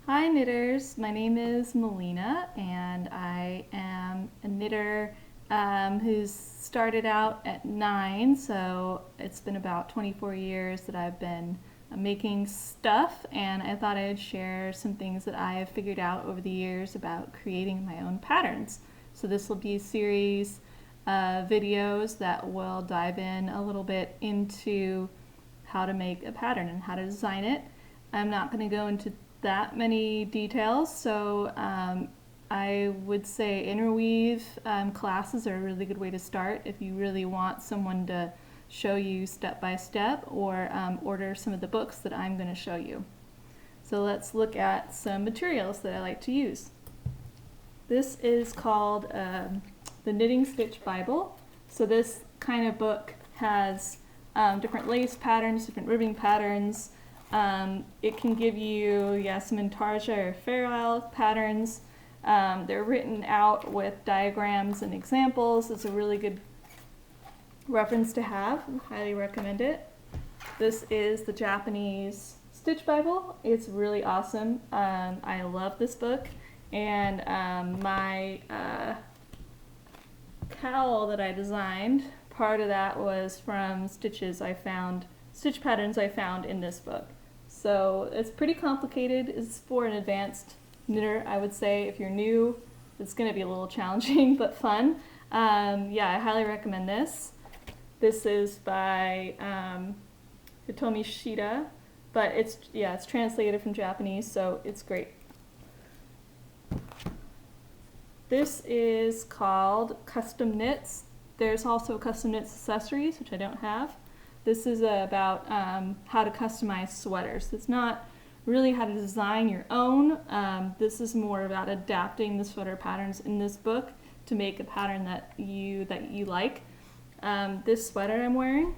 Hi knitters, my name is Melina and I am a knitter who's started out at 9, so it's been about 24 years that I've been making stuff, and I thought I'd share some things that I have figured out over the years about creating my own patterns. So this will be a series of videos that will dive in a little bit into how to make a pattern and how to design it. I'm not going to go into that many details, so I would say interweave classes are a really good way to start if you really want someone to show you step by step, or order some of the books that I'm going to show you. So let's look at some materials that I like to use. This is called the Knitting Stitch Bible. So this kind of book has different lace patterns, different ribbing patterns. It can give you some intarsia or Fair Isle patterns. They're written out with diagrams and examples. It's a really good reference to have. I highly recommend it. This is the Japanese Stitch Bible. It's really awesome. I love this book, and my cowl that I designed, part of that was from stitch patterns I found in this book. So it's pretty complicated. It's for an advanced knitter, I would say. If you're new, it's going to be a little challenging but fun. I highly recommend this. This is by Hitomi Shida, but it's translated from Japanese, so it's great. This is called Custom Knits. There's also Custom Knits Accessories, which I don't have. This is about how to customize sweaters. It's not really how to design your own. This is more about adapting the sweater patterns in this book to make a pattern that you like. This sweater I'm wearing,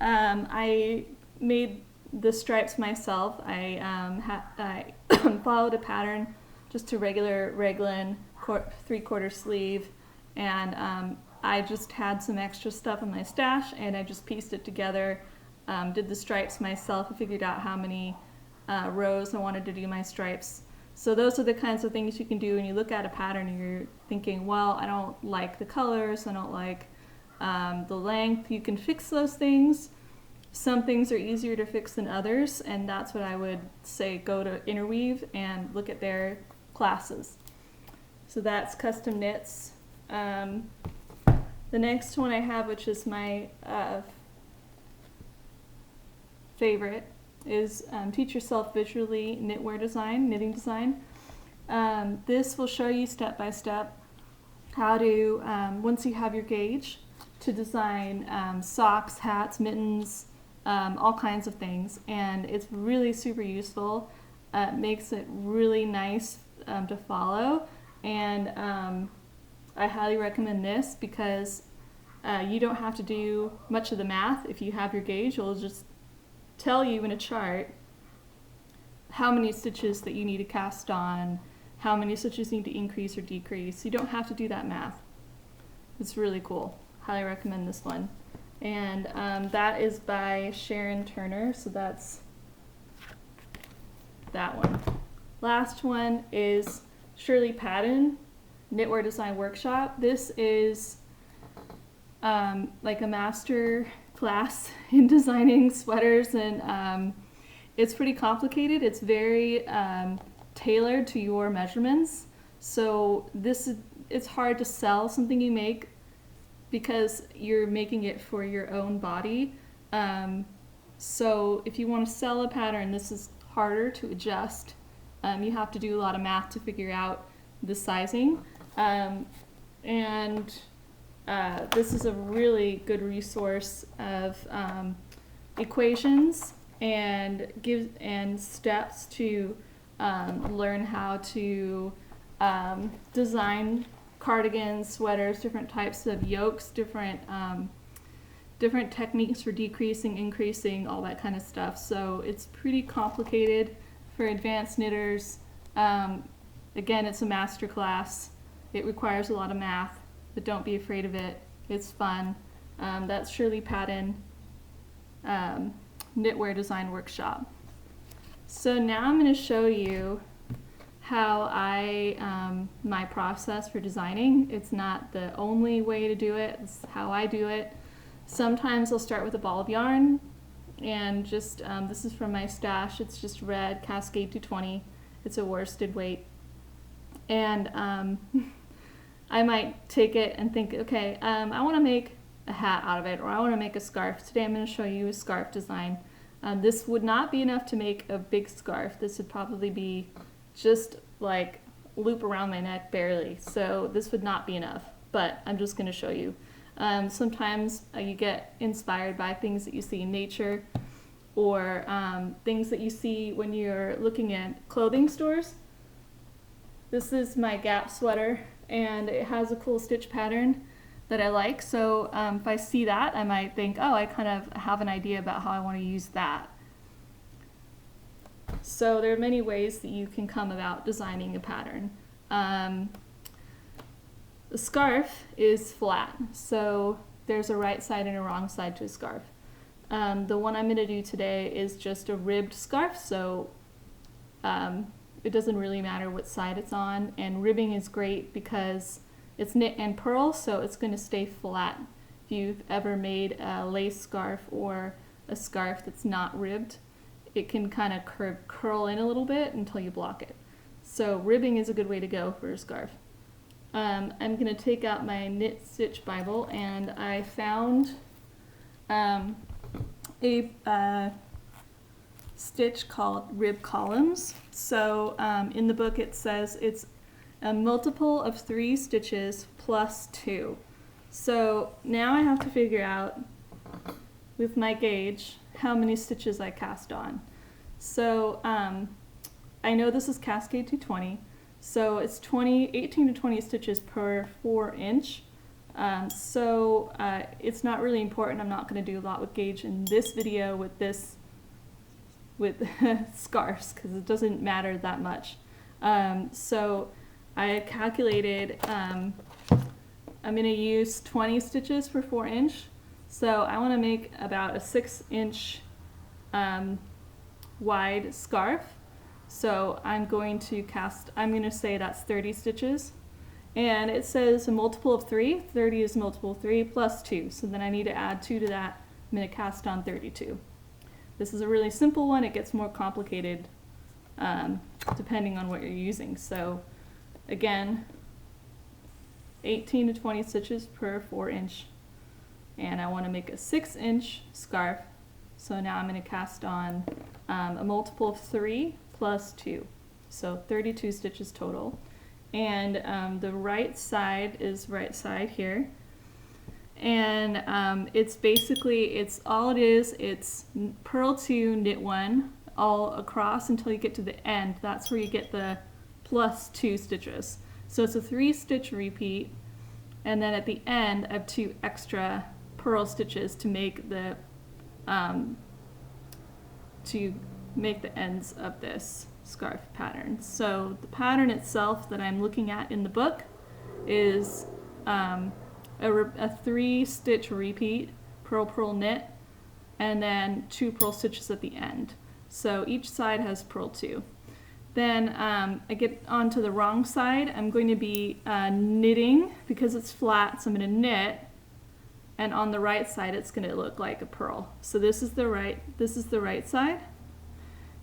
I made the stripes myself. I followed a pattern, just a regular raglan 3/4 sleeve, and I just had some extra stuff in my stash, and I just pieced it together, did the stripes myself. I figured out how many rows I wanted to do my stripes. So those are the kinds of things you can do when you look at a pattern and you're thinking, well, I don't like the colors, I don't like the length. You can fix those things. Some things are easier to fix than others, and that's what I would say, go to Interweave and look at their classes. So that's Custom Knits. The next one I have, which is my favorite, is Teach Yourself Visually Knitwear Design, Knitting Design. This will show you step by step how to, once you have your gauge, to design socks, hats, mittens, all kinds of things. And it's really super useful. It makes it really nice to follow. And I highly recommend this because you don't have to do much of the math. If you have your gauge, it'll just tell you in a chart how many stitches that you need to cast on, how many stitches need to increase or decrease. You don't have to do that math. It's really cool. Highly recommend this one. And that is by Sharon Turner, so that's that one. Last one is Shirley Patton Knitwear Design Workshop. This is like a master class in designing sweaters, and it's pretty complicated. It's very tailored to your measurements. So it's hard to sell something you make because you're making it for your own body. So if you want to sell a pattern, this is harder to adjust. You have to do a lot of math to figure out the sizing. This is a really good resource of equations and steps to learn how to design cardigans, sweaters, different types of yokes, different techniques for decreasing, increasing, all that kind of stuff. So it's pretty complicated for advanced knitters. Again, it's a master class. It requires a lot of math, but don't be afraid of it. It's fun. That's Shirley Patton Knitwear Design Workshop. So now I'm going to show you how my process for designing. It's not the only way to do it, it's how I do it. Sometimes I'll start with a ball of yarn and just, this is from my stash, it's just red Cascade 220. It's a worsted weight. And I might take it and think, okay, I want to make a hat out of it, or I want to make a scarf. Today I'm going to show you a scarf design. This would not be enough to make a big scarf. This would probably be just like loop around my neck barely. So this would not be enough, but I'm just going to show you. Sometimes you get inspired by things that you see in nature, or things that you see when you're looking at clothing stores. This is my Gap sweater, and it has a cool stitch pattern that I like. So if I see that, I might think, oh, I kind of have an idea about how I want to use that. So there are many ways that you can come about designing a pattern. The scarf is flat, so there's a right side and a wrong side to a scarf. The one I'm going to do today is just a ribbed scarf, so it doesn't really matter what side it's on, and ribbing is great because it's knit and purl, so it's going to stay flat. If you've ever made a lace scarf or a scarf that's not ribbed, it can kind of curl in a little bit until you block it. So ribbing is a good way to go for a scarf. I'm going to take out my Knit Stitch Bible, and I found a stitch called rib columns. So in the book it says it's a multiple of 3 stitches plus 2. So now I have to figure out with my gauge how many stitches I cast on. So I know this is Cascade 220, so it's 18 to 20 stitches per 4 inch. So it's not really important. I'm not going to do a lot with gauge in this video with scarves, because it doesn't matter that much. So I calculated I'm going to use 20 stitches per 4 inch. So I want to make about a 6-inch wide scarf. So I'm going to say that's 30 stitches. And it says a multiple of 3. 30 is a multiple of 3 plus 2. So then I need to add 2 to that. I'm going to cast on 32. This is a really simple one. It gets more complicated depending on what you're using. So again, 18 to 20 stitches per 4 inch. And I want to make a 6-inch scarf. So now I'm going to cast on a multiple of 3 plus 2. So 32 stitches total. And the right side is right side here. And it's basically, it's purl 2, knit 1, all across until you get to the end. That's where you get the plus 2 stitches. So it's a 3-stitch repeat, and then at the end I have 2 extra purl stitches to make the ends of this scarf pattern. So the pattern itself that I'm looking at in the book is a 3-stitch repeat, purl, purl, knit, and then 2 purl stitches at the end. So each side has purl 2. Then I get onto the wrong side. I'm going to be knitting because it's flat, so I'm going to knit, and on the right side it's going to look like a purl. So this is the right side,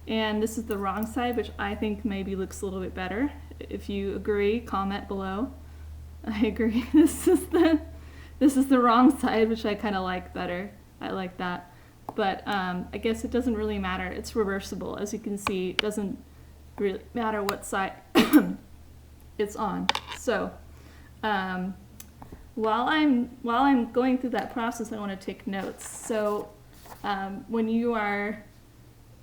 and this is the wrong side, which I think maybe looks a little bit better. If you agree, comment below. I agree. This is the wrong side, which I kind of like better. I like that. But I guess it doesn't really matter. It's reversible. As you can see, it doesn't really matter what side it's on. So while I'm going through that process, I want to take notes. So when you are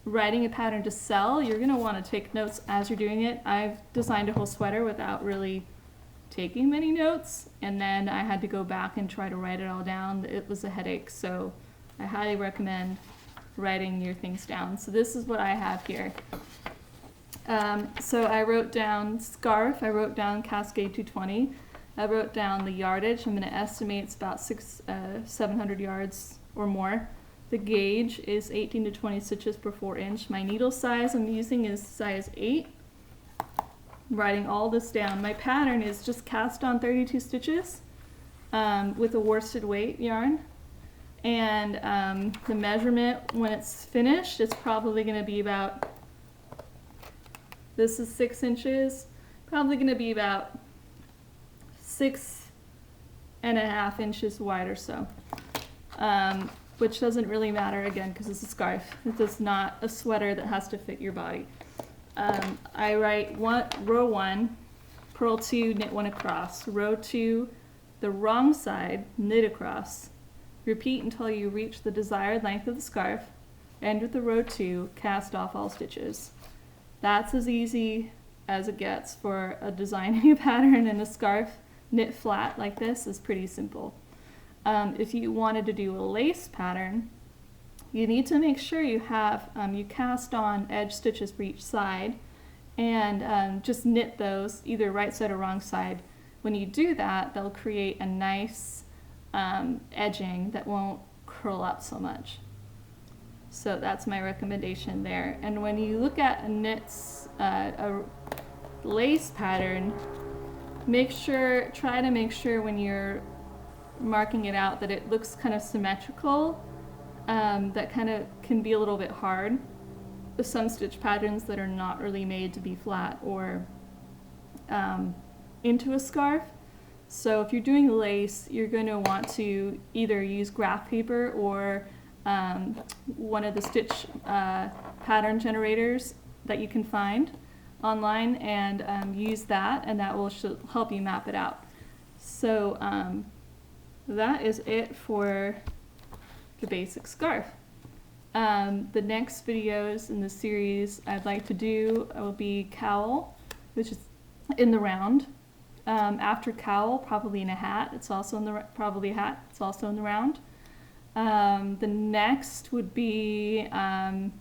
writing a pattern to sell, you're going to want to take notes as you're doing it. I've designed a whole sweater without really taking many notes, and then I had to go back and try to write it all down. It was a headache, so I highly recommend writing your things down. So this is what I have here. So I wrote down scarf, I wrote down Cascade 220, I wrote down the yardage. I'm going to estimate it's about 700 yards or more. The gauge is 18 to 20 stitches per 4 inch. My needle size I'm using is size 8. I'm writing all this down. My pattern is just cast on 32 stitches with a worsted weight yarn. And the measurement when it's finished, it's probably going to be about, this is 6 inches, probably going to be about 6.5 inches wide or so. Which doesn't really matter again because it's a scarf. It's not a sweater that has to fit your body. I write row 1, purl 2, knit 1 across. Row 2, the wrong side, knit across. Repeat until you reach the desired length of the scarf. End with the row 2, cast off all stitches. That's as easy as it gets for a designing a pattern, and a scarf knit flat like this is pretty simple. If you wanted to do a lace pattern, you need to make sure you have, you cast on edge stitches for each side and just knit those either right side or wrong side. When you do that, they'll create a nice edging that won't curl up so much. So that's my recommendation there. And when you look at a lace pattern, try to make sure when you're marking it out that it looks kind of symmetrical. That kind of can be a little bit hard with some stitch patterns that are not really made to be flat or into a scarf. So if you're doing lace, you're going to want to either use graph paper or one of the stitch pattern generators that you can find online, and use that, and that will help you map it out. So that is it for the basic scarf. The next videos in the series I'd like to do will be cowl, which is in the round. After cowl, probably in a hat. It's also in the probably a hat. It's also in the round. The next would be I'm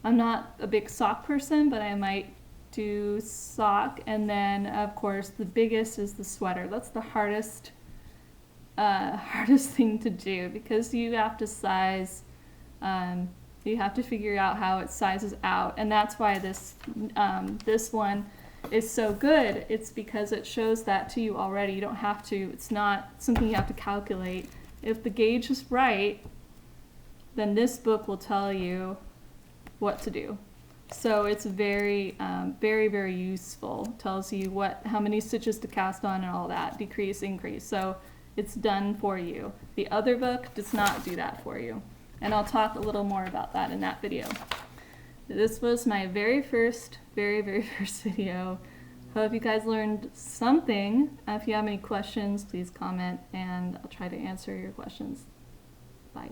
not a big sock person, but I might do sock, and then of course the biggest is the sweater. That's the hardest thing to do because you have to size, you have to figure out how it sizes out, and that's why this one is so good. It's because it shows that to you already. You don't have to, it's not something you have to calculate. If the gauge is right, then this book will tell you what to do. So it's very, very useful. It tells you how many stitches to cast on and all that, decrease, increase. So it's done for you. The other book does not do that for you. And I'll talk a little more about that in that video. This was my very first video. Hope you guys learned something. If you have any questions, please comment and I'll try to answer your questions. Bye.